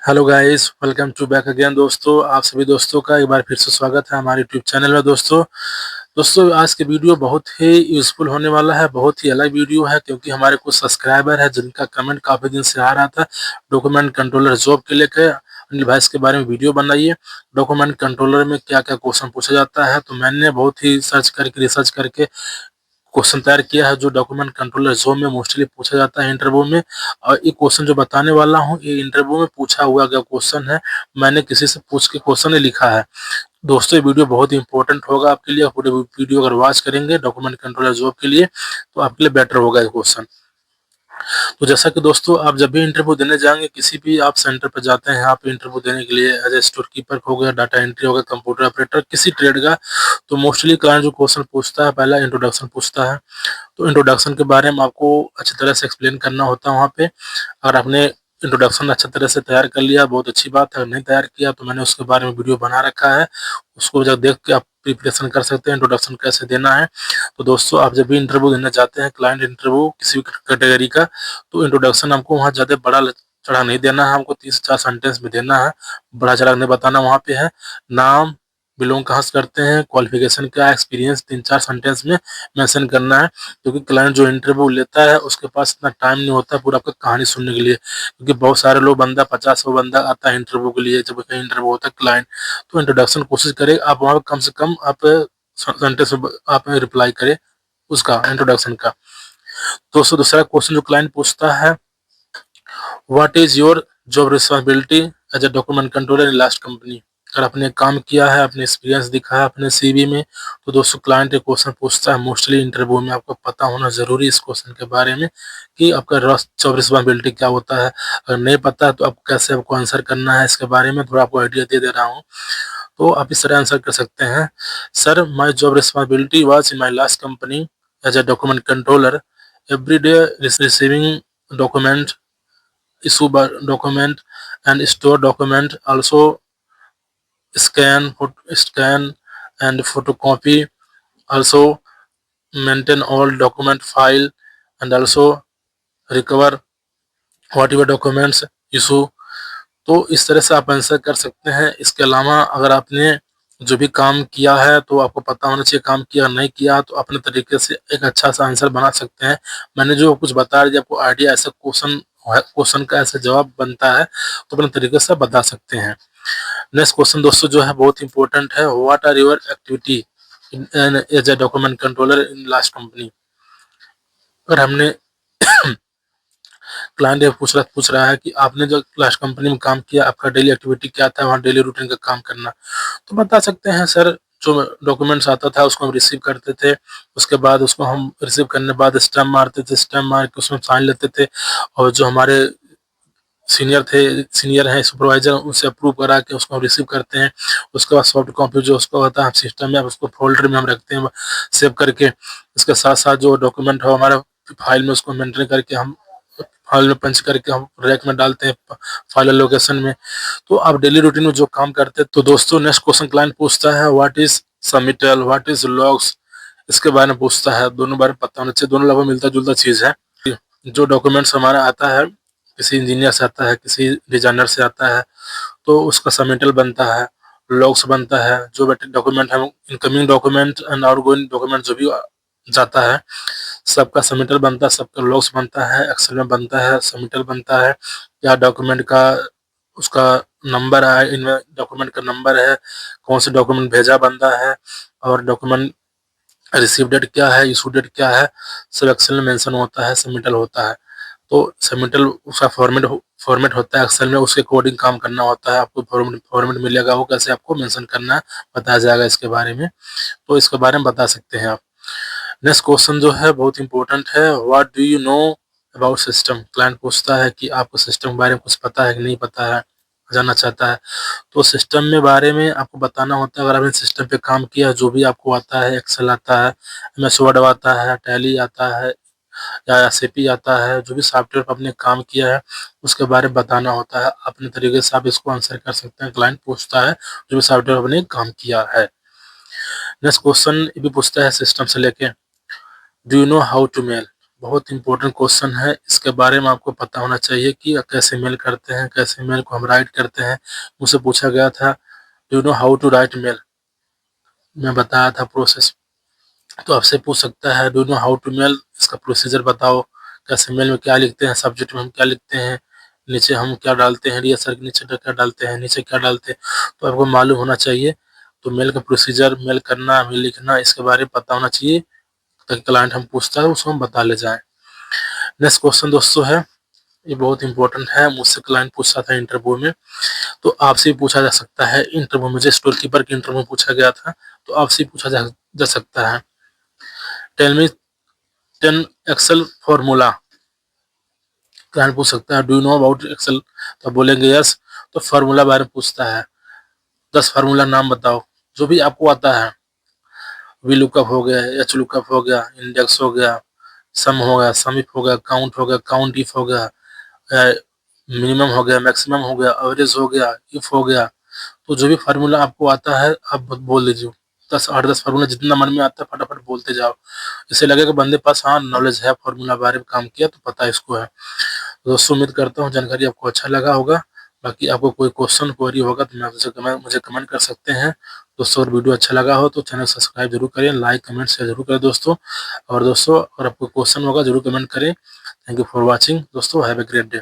Hello guys, welcome to back again. दोस्तों, आप सभी दोस्तों का एक बार फिर से स्वागत है हमारे यूट्यूब चैनल में। दोस्तों आज के वीडियो बहुत ही यूजफुल होने वाला है, बहुत ही अलग वीडियो है क्योंकि हमारे कुछ सब्सक्राइबर है जिनका कमेंट काफी दिन से आ रहा था डॉक्यूमेंट कंट्रोलर जॉब के लेकर। अनिल भाई इसके बारे में वीडियो बनाइए, डॉक्यूमेंट कंट्रोलर में क्या क्या क्वेश्चन पूछा जाता है। तो मैंने बहुत ही सर्च करके रिसर्च करके क्वेश्चन तैयार किया है जो डॉक्यूमेंट कंट्रोलर जॉब में मोस्टली पूछा जाता है इंटरव्यू में। और ये क्वेश्चन जो बताने वाला हूँ ये इंटरव्यू में पूछा हुआ गया क्वेश्चन है, मैंने किसी से पूछ के क्वेश्चन नहीं लिखा है। दोस्तों ये वीडियो बहुत ही इंपॉर्टेंट होगा आपके लिए, पूरे वीडियो अगर वॉच करेंगे डॉक्यूमेंट कंट्रोलर जॉब के लिए तो आपके लिए बेटर होगा ये क्वेश्चन। तो जैसा कि दोस्तों आप जब भी इंटरव्यू देने जाएंगे, किसी भी आप सेंटर पर जाते हैं आप इंटरव्यू देने के लिए, एज ए स्टोर कीपर हो गया, डाटा एंट्री हो गया, कंप्यूटर ऑपरेटर, किसी ट्रेड का, तो मोस्टली क्लाइंट जो क्वेश्चन पूछता है पहला इंट्रोडक्शन पूछता है। तो इंट्रोडक्शन के बारे में आपको अच्छी तरह से एक्सप्लेन करना होता है वहाँ पे। अगर आपने इंट्रोडक्शन अच्छी तरह से तैयार कर लिया बहुत अच्छी बात है, अगर नहीं तैयार किया तो मैंने उसके बारे में वीडियो बना रखा है, उसको जब देख के आप प्रिपरेशन कर सकते हैं इंट्रोडक्शन कैसे देना है। तो दोस्तों आप जब भी इंटरव्यू देने जाते हैं, क्लाइंट इंटरव्यू किसी भी कैटेगरी का, तो इंट्रोडक्शन हमको वहाँ ज़्यादा बड़ा चढ़ा नहीं देना है, हमको 3 से 4 सेंटेंस में देना है, बड़ा चढ़ा नहीं बताना। वहाँ पे है नाम, बिलोंग कहाँ से करते हैं, क्वालिफिकेशन क्या है, एक्सपीरियंस 3-4 सेंटेंस में मेंशन करना है। क्योंकि क्लाइंट जो इंटरव्यू लेता है उसके पास इतना टाइम नहीं होता पूरा आपका कहानी सुनने के लिए, क्योंकि बहुत सारे लोग बंदा 50 बंदा आता है इंटरव्यू के लिए, जब इंटरव्यू होता है क्लाइंट। तो इंट्रोडक्शन कोशिश करें आप वहाँ पे कम से कम आप सेंटेंस आप रिप्लाई करें उसका इंट्रोडक्शन का। दोस्तों दूसरा क्वेश्चन जो क्लाइंट पूछता है, what is your job responsibility as a document controller in last company. अगर आपने काम किया है, अपने एक्सपीरियंस दिखा है अपने सीवी में, तो दोस्तों क्लाइंट ये क्वेश्चन पूछता है मोस्टली इंटरव्यू में। आपको पता होना जरूरी है इस क्वेश्चन के बारे में कि आपका जॉब रिस्पॉन्सिबिलिटी क्या होता है। अगर नहीं पता है तो आपको कैसे आपको आंसर करना है इसके बारे में थोड़ा आपको आइडिया दे रहा हूँ। तो आप इस तरह आंसर कर सकते हैं, sir my job responsibility was in my last company as a document controller, every day receiving document, issue document and store document, also scan and photocopy, also maintain all document file, and also recover whatever documents issue। तो इस तरह से आप answer कर सकते हैं। इसके अलावा अगर आपने जो भी काम किया है तो आपको पता होना चाहिए, काम किया नहीं किया तो अपने तरीके से एक अच्छा सा आंसर बना सकते हैं। मैंने जो कुछ बता दिया आपको आइडिया, ऐसा क्वेश्चन का ऐसा जवाब बनता है तो अपने तरीके से बता सकते हैं। नेक्स्ट क्वेश्चन दोस्तों जो है बहुत इंपॉर्टेंट है, what are your activity as a document controller in last company. अगर हमने क्लाइंट ये पूछ रहा है कि आपने जो लास्ट कंपनी में काम किया आपका डेली एक्टिविटी क्या था, वहाँ डेली रूटीन का काम करना, तो बता सकते हैं सर जो डॉक्यूमेंट्स आता था उसको हम रिसीव करते थे, उसके बाद उसको हम रिसीव करने के बाद स्टैम्प मारते थे, स्टैम्प मार के उसमें साइन लेते थे, और जो हमारे सीनियर हैं सुपरवाइजर उनसे अप्रूव करा के उसको हम रिसीव करते हैं। उसके बाद सॉफ्ट कॉपी जो उसका होता है सिस्टम में उसको फोल्डर में हम रखते हैं सेव करके। इसके साथ साथ जो डॉक्यूमेंट हो हमारा फाइल में उसको मेंटेन करके हम फाइल में पंच करके हम रैक में डालते हैं फाइल लोकेशन में। तो आप डेली रूटीन में जो काम करते हैं। तो दोस्तों नेक्स्ट क्वेश्चन क्लाइंट पूछता है, what is submittal, what is logs, इसके बारे में पूछता है। दोनों बारे में पता होना चाहिए, दोनों लगभग मिलता जुलता चीज है। जो डॉक्यूमेंट्स हमारा आता है किसी इंजीनियर से आता है, किसी डिजाइनर से आता है, तो उसका सबमिटल बनता है, लॉग्स बनता है, जो डॉक्यूमेंट है incoming document and outgoing document जो भी जाता है सबका सबमिटल बनता है, सबका लॉग्स बनता है, एक्सेल में बनता है, सबमिटल बनता है। या डॉक्यूमेंट का उसका नंबर है, इनमें डॉक्यूमेंट का नंबर है, कौन से डॉक्यूमेंट भेजा बनता है, और डॉक्यूमेंट रिसीव डेट क्या है, इशू डेट क्या है, सब एक्सेल में मेंशन होता है, सबमिटल होता है। तो सबमिटल उसका फॉर्मेट होता है एक्सेल में, उसके अकॉर्डिंग काम करना होता है। आपको फॉर्मेट मिलेगा, वो कैसे आपको मेंशन करना है बताया जाएगा इसके बारे में, तो इसके बारे में बता सकते हैं आप। नेक्स्ट क्वेश्चन जो है बहुत इंपॉर्टेंट है, what do you know about system. Client पूछता है कि आपको सिस्टम के बारे में कुछ पता है कि नहीं पता है, जानना चाहता है। तो सिस्टम में बारे में आपको बताना होता है। अगर आपने सिस्टम पे काम किया, जो भी आपको आता है, एक्सेल आता है, एमएस वर्ड आता है, टैली आता है, या एसएपी आता है, जो भी सॉफ्टवेयर पर आपने काम किया है उसके बारे में बताना होता है। अपने तरीके से आप इसको आंसर कर सकते हैं। क्लाइंट पूछता है जो भी सॉफ्टवेयर आपने काम किया है। नेक्स्ट क्वेश्चन ये भी पूछता है सिस्टम से लेके, do you know how to mail. बहुत इंपॉर्टेंट क्वेश्चन है, इसके बारे में आपको पता होना चाहिए कि कैसे मेल करते हैं, कैसे मेल को हम राइट करते हैं। मुझसे पूछा गया था, do you know how to write mail, मैं बताया था प्रोसेस। तो आपसे पूछ सकता है, do you know how to mail, इसका प्रोसीजर बताओ, कैसे मेल में क्या लिखते हैं, सब्जेक्ट में हम क्या लिखते हैं, नीचे हम क्या डालते हैं, डियर सर के नीचे क्या डालते हैं, नीचे क्या डालते हैं, तो आपको मालूम होना चाहिए। तो मेल का प्रोसीजर, मेल करना, मेल लिखना, इसके बारे में पता होना चाहिए, ताकि क्लाइंट हम पूछता है उसको हम बता ले जाएं। नेक्स्ट क्वेश्चन दोस्तों है, ये बहुत इंपॉर्टेंट है, मुझसे क्लाइंट पूछा था इंटरव्यू में, तो आपसे भी पूछा जा सकता है। इंटरव्यू में, जैसे स्टोर कीपर के इंटरव्यू में पूछा गया था, तो आपसे पूछा जा सकता है। Tell me 10 Excel formula, client पूछ सकता है, do you know about Excel, तो बोलेंगे यस। तो फार्मूला बारे में पूछता है, 10 फार्मूला नाम बताओ, जो भी आपको आता है। वी लुकअप हो गया, एच लुकअप हो गया, इंडेक्स हो गया, सम हो गया, सम इफ हो गया, काउंट हो गया, काउंट इफ हो गया, मिनिमम हो गया, मैक्सिमम हो गया, एवरेज हो गया, इफ हो गया। तो जो भी फार्मूला आपको आता है आप बोल दीजिए, 10 फार्मूला जितना मन में आता है फटाफट बोलते जाओ। इससे लगेगा बंदे पास हाँ नॉलेज है, फार्मूला बारे में काम किया तो पता इसको है। तो दोस्तों उम्मीद करता हूँ जानकारी आपको अच्छा लगा होगा। बाकी आपको कोई क्वेश्चन क्वेरी होगा तो मुझे कमेंट कर सकते हैं। दोस्तों अगर वीडियो अच्छा लगा हो तो चैनल सब्सक्राइब जरूर करें, लाइक कमेंट शेयर जरूर करें दोस्तों। और दोस्तों अगर आपको क्वेश्चन होगा जरूर कमेंट करें। थैंक यू फॉर वॉचिंग दोस्तों, हैव ए ग्रेट डे।